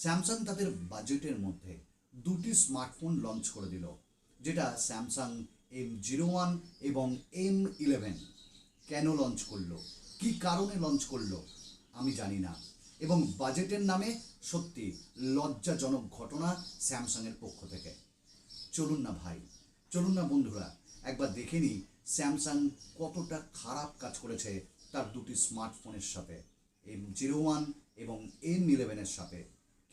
Samsung তাদের বাজেটের মধ্যে দুটি স্মার্টফোন লঞ্চ করে দিল, যেটা স্যামসাং M01 এবং M11। কেন লঞ্চ করলো, কি কারণে লঞ্চ করলো আমি জানি না, এবং বাজেটের নামে সত্যি লজ্জাজনক ঘটনা স্যামসাংয়ের পক্ষ থেকে। চলুন না ভাই, চলুন না বন্ধুরা, একবার দেখে নিই স্যামসাং কতটা খারাপ কাজ করেছে তার দুটি স্মার্টফোনের সাথে, M01 এবং M11-এর সাথে।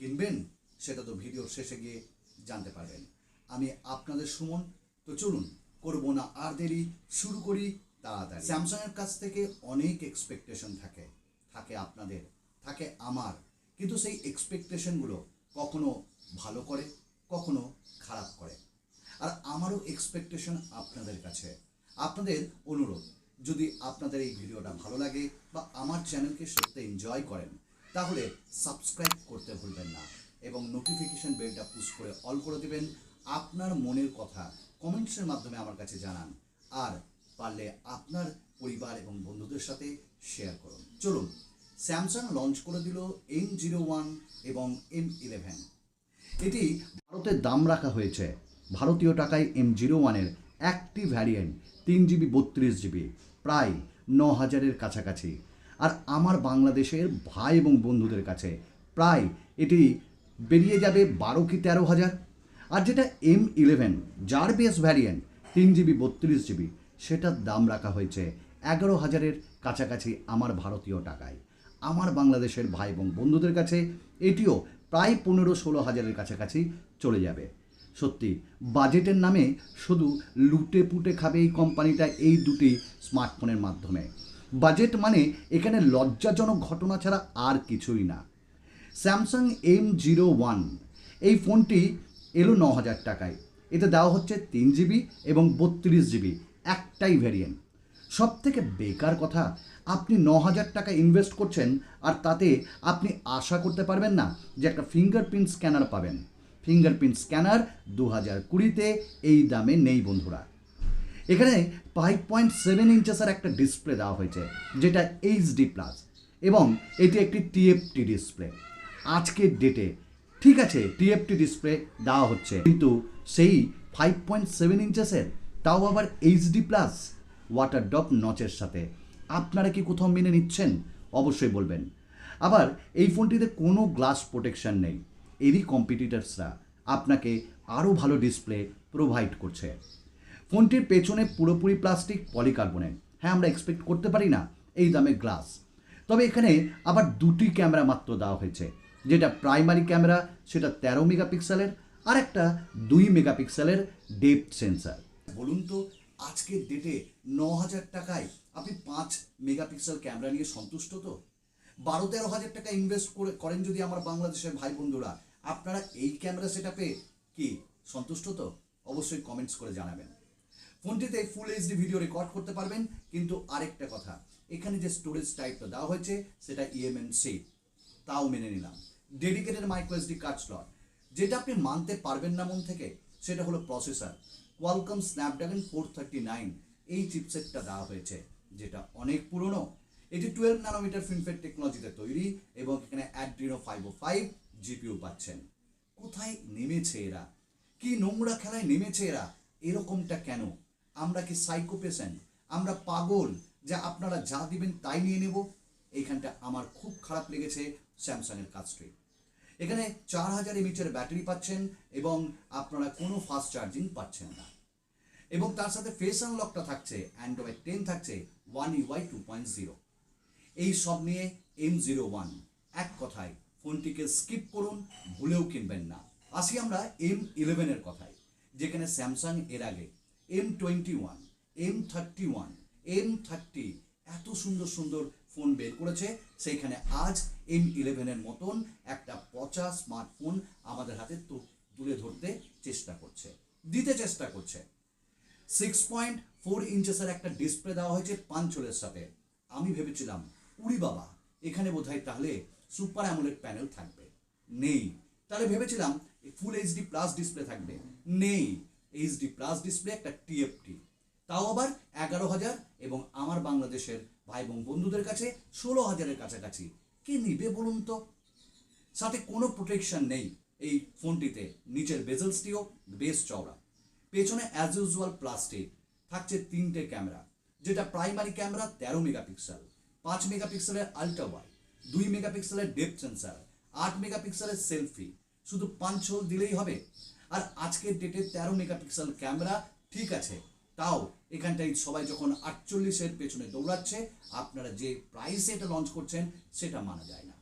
কিনবেন সেটা তো ভিডিওর শেষে গিয়ে জানতে পারবেন। আমি আপনাদের সুমন, তো চলুন করবো না আর দেরি, শুরু করি তাড়াতাড়ি। স্যামসাংয়ের কাছ থেকে অনেক এক্সপেকটেশন থাকে, থাকে আপনাদের, থাকে আমার, কিন্তু সেই এক্সপেকটেশনগুলো কখনো ভালো করে, কখনো খারাপ করে। আর আমারও এক্সপেকটেশন আপনাদের কাছে, আপনাদের অনুরোধ, যদি আপনাদের এই ভিডিওটা ভালো লাগে বা আমার চ্যানেলকে সত্যি এনজয় করেন, তাহলে সাবস্ক্রাইব করতে ভুলবেন না এবং নোটিফিকেশন বেলটা পুশ করে অল করে দেবেন। আপনার মনের কথা কমেন্টসের মাধ্যমে আমার কাছে জানান, আর পারলে আপনার পরিবার এবং বন্ধুদের সাথে শেয়ার করুন। চলুন, স্যামসাং লঞ্চ করে দিল M01 এবং M11। এটি ভারতের দাম রাখা হয়েছে ভারতীয় টাকায় M01-এর একটি ভ্যারিয়েন্ট 3GB 32GB প্রায় 9,000-এর কাছাকাছি, আর আমার বাংলাদেশের ভাই এবং বন্ধুদের কাছে প্রায় এটি বেরিয়ে যাবে 12 কি 13,000। আর যেটা M11 যার বেস ভ্যারিয়েন্ট 3GB 32GB, সেটার দাম রাখা হয়েছে 11,000-এর কাছাকাছি আমার ভারতীয় টাকায়। আমার বাংলাদেশের ভাই এবং বন্ধুদের কাছে এটিও প্রায় 15-16,000-এর কাছাকাছি চলে যাবে। সত্যি বাজেটের নামে শুধু লুটে পুটে খাবে এই কোম্পানিটা এই দুটি স্মার্টফোনের মাধ্যমে। বাজেট মানে এখানে লজ্জাজনক ঘটনা ছাড়া আর কিছুই না। স্যামসাং M01 এই ফোনটি এলো 9,000 টাকায়, এতে দেওয়া হচ্ছে 3GB এবং 32GB একটাই ভ্যারিয়েন্ট। সব থেকে বেকার কথা, আপনি 9,000 টাকা ইনভেস্ট করছেন আর তাতে আপনি আশা করতে পারবেন না যে একটা ফিঙ্গারপ্রিন্ট স্ক্যানার পাবেন। ফিঙ্গারপ্রিন্ট স্ক্যানার 2020-তে এই দামে নেই বন্ধুরা। এখানে 5.7 ইঞ্চেসের একটা ডিসপ্লে দেওয়া হয়েছে, যেটা HD+, এবং এটি একটি TFT ডিসপ্লে। আজকের ডেটে ঠিক আছে TFT ডিসপ্লে দেওয়া হচ্ছে, কিন্তু সেই 5.7 ইঞ্চেসের, তাও আবার HD+, ওয়াটার ড্রপ নচের সাথে। আপনারা কি কোথাও মেনে নিচ্ছেন? অবশ্যই বলবেন। আবার এই ফোনটিতে কোনো গ্লাস প্রোটেকশন নেই। এরই কম্পিটিটার্সরা আপনাকে আরও ভালো ডিসপ্লে প্রোভাইড করছে। ফোনটির পেছনে পুরোপুরি প্লাস্টিক পলিকার্বনেট। হ্যাঁ, আমরা এক্সপেক্ট করতে পারি না এই দামে গ্লাস। তবে এখানে আবার দুটি ক্যামেরা মাত্র দেওয়া হয়েছে, যেটা প্রাইমারি ক্যামেরা সেটা 13 মেগাপিক্সেলের, আর একটা 2 মেগাপিক্সেলের ডেপথ সেন্সার। বলুন তো, আজকের ডেটে 9,000 টাকায় আপনি 5 মেগাপিক্সেল ক্যামেরা নিয়ে সন্তুষ্ট তো? 12-13,000 টাকা ইনভেস্ট করেন যদি আমার বাংলাদেশের ভাই বন্ধুরা, আপনারা এই ক্যামেরা সেটআপে কি সন্তুষ্ট তো? অবশ্যই কমেন্টস করে জানাবেন। ফোনটিতে ফুল এইচডি ভিডিও রেকর্ড করতে পারবেন, কিন্তু আরেকটা কথা, এখানে যে স্টোরেজ টাইপটা দেওয়া হয়েছে সেটা eMMC, তাও মেনে নিলাম। Dedicated micro SD card slot. যেটা আপনি মানতে পারবেন না মন থেকে, সেটা হলো প্রসেসর কোয়ালকম স্ন্যাপড্রাগন 439 এই চিপসেটটা দেওয়া হয়েছে, যেটা অনেক পুরনো। এটি 12 ন্যানোমিটার ফিনফেট টেকনোলজিতে তৈরি, এবং এখানে Adreno 505 জিপিইউ পাচ্ছেন। কোথায় নেমেছে এরা? কি নোংরা খেলায় নেমেছে এরা? এরকমটা কেন? আমরা কি সাইকো পেশেন্ট? আমরা পাগল যে আপনারা যা দিবেন তাই নিয়ে নেব? এইখানটা আমার খুব খারাপ লেগেছে স্যামসাংয়ের কাজটি। এখানে 4000 mAh ব্যাটারি পাচ্ছেন, এবং আপনারা কোনো ফাস্ট চার্জিং পাচ্ছেন না। এবং তার সাথে ফেস আনলকটা থাকছে, অ্যান্ড্রয়েড 10 থাকছে, One UI 2.0। এই সব নিয়ে M01 এক কথায় ফোনটিকে স্কিপ করুন, ভুলেও কিনবেন না। আসি আমরা M11-এর কথায়, যেখানে স্যামসাং এর আগে M21, M31, M30 এত সুন্দর সুন্দর ফোন বের করেছে, সেইখানে আজ M11-এর মতন একটা পচা স্মার্টফোন আমাদের হাতে তুলে ধরতে চেষ্টা করছে, দিতে চেষ্টা করছে। 6.4 ইঞ্চেসের একটা ডিসপ্লে দেওয়া হয়েছে পাঞ্চলের সাথে। আমি ভেবেছিলাম উড়ি বাবা, এখানে বোধহয় তাহলে সুপার অ্যামোলেড প্যানেল থাকবে, নেই। তাহলে ভেবেছিলাম ফুল এইচডি প্লাস ডিসপ্লে থাকবে, নেই। এইচডি প্লাস ডিসপ্লে, একটা টিএফটি, তাও আবার 11,000, এবং আমার বাংলাদেশের ভাই এবং বন্ধুদের কাছে 16,000-এর কাছাকাছি। কে নিবে বলুন তো? সাথে কোনো প্রোটেকশন নেই এই ফোনটিতে। নিচের বেজেলসটিও বেশ চওড়া। পেছনে অ্যাজ ইউজুয়াল প্লাস্টিক। থাকছে 3টে ক্যামেরা, যেটা প্রাইমারি ক্যামেরা 13 মেগাপিক্সেল, 5 মেগাপিক্সেলের আল্ট্রা ওয়াইড, 2 মেগাপিক্সেলের ডেপথ সেন্সার, 8 মেগাপিক্সেলের সেলফি। শুধু পাঞ্চ হোল দিলেই হবে। আর আজকের ডেটে 13 মেগাপিক্সেল ক্যামেরা ঠিক আছে, তাও এখানটায় সবাই যখন 48-এর পেছনে দৌড়াচ্ছে, আপনারা যে প্রাইসে এটা লঞ্চ করছেন সেটা মানা যায় না।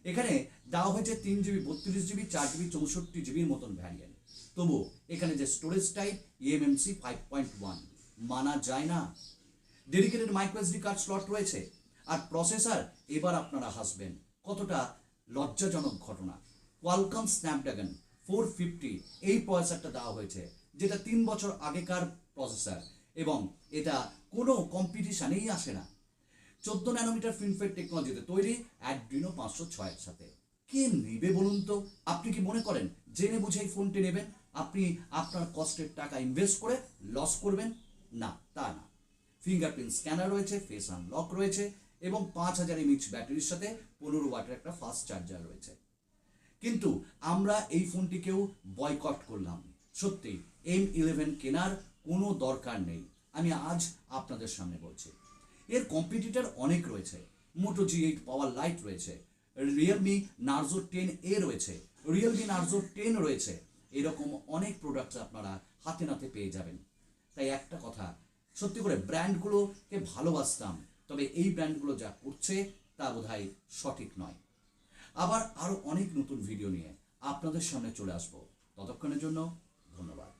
এখানে দেওয়া হয়েছে 3GB, 32GB, 4GB, 64GBর মতন ভ্যারিয়েন্ট। তবু এখানে যে স্টোরেজ টাইপ eMMC 5.1 মানা যায় না। Dedicated micro SD card slot রয়েছে। আর প্রসেসর, এবার আপনারা হাসবেন, কতটা লজ্জাজনক ঘটনা। কোয়ালকম স্ন্যাপড্রাগন 450 এই প্রসেসরটা দেওয়া হয়েছে, যেটা 3 বছর আগেকার প্রসেসর, এবং এটা কোনো কম্পিটিশনেই আসে না। 14 ন্যানোমিটার ফিনফেট টেকনোলজিতে তৈরি অ্যাড্রিনো 506 এর সাথে। কে নেবে বলুন তো? আপনি কি মনে করেন জেনে বুঝে এই ফোনটি নেবেন? আপনি আপনার কষ্টের টাকা ইনভেস্ট করে লস করবেন? না, তা না। ফিঙ্গারপ্রিন্ট স্ক্যানার রয়েছে, ফেস আনলক রয়েছে, এবং 5000 mAh ব্যাটারির সাথে 15 ওয়াটের একটা ফাস্ট চার্জার রয়েছে। কিন্তু আমরা এই ফোনটিকেও বয়কট করলাম। সত্যি M11 কেনার কোনো দরকার নেই, আমি আজ আপনাদের সামনে বলছি। এর কম্পিটিটর অনেক রয়েছে। মোটো G8 পাওয়ার লাইট রয়েছে, রিয়েলমি নার্জো 10A রয়েছে, রিয়েলমি নার্জো 10 রয়েছে। এরকম অনেক প্রোডাক্ট আপনারা হাতে নাতে পেয়ে যাবেন। তাই একটা কথা, সত্যি করে ব্র্যান্ডগুলোকে ভালোবাসতাম, তবে এই ব্র্যান্ডগুলো যা করছে তা বোধহয় সঠিক নয়। আবার আরও অনেক নতুন ভিডিও নিয়ে আপনাদের সামনে চলে আসবো। ততক্ষণের জন্য ধন্যবাদ।